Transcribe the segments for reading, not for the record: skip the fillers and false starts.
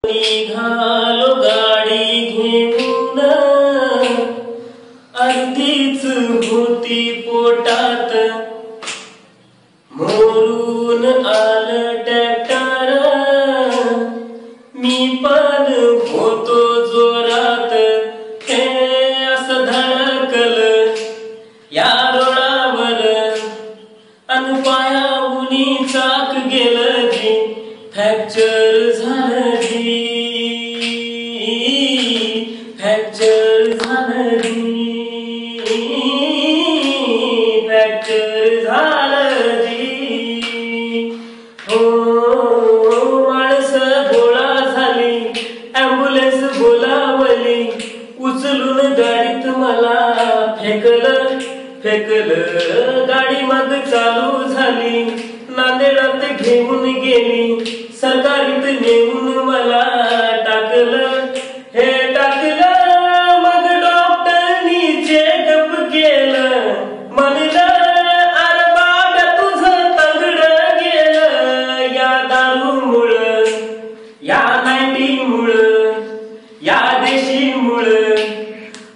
निघालो गाडी घेऊन, अर्धीच होती पोटात, मोरून आलं ट्रॅक्टर, मी पण होतो जोरात, हे असं धडकलं या रोडावर, अन पायावुनी चाक गेलं जी, फ्रॅक्चर झालं जी, फ्रॅक्चर झालं जी, फ्रॅक्चर झालं जी. हो माणसं गोळा झाली, ॲम्ब्युलन्स बोलावली, उचलून गाडीत मला फेकलं फेकलं, गाडी मग चालू झाली, नांदेडात घेऊन गेली, सरकारीत नेऊन मला टाकलं, हे टाकलं. मग डॉक्टरनी चेकअप केलं, म्हणलं अरे बाबा तुझं तंगड गेलं, या दारूमुळं, या 90 मुळं, या देशीमुळं,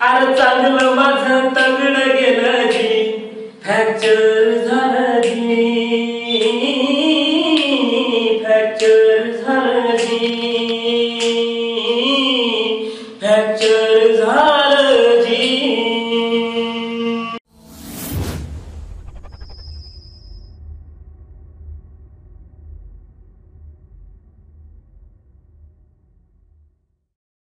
अरे चांगलं माझं तंगड गेलं जी, फ्रॅक्चर झालं जी, फ्रॅक्चर झालं जी, फ्रॅक्चर झालं.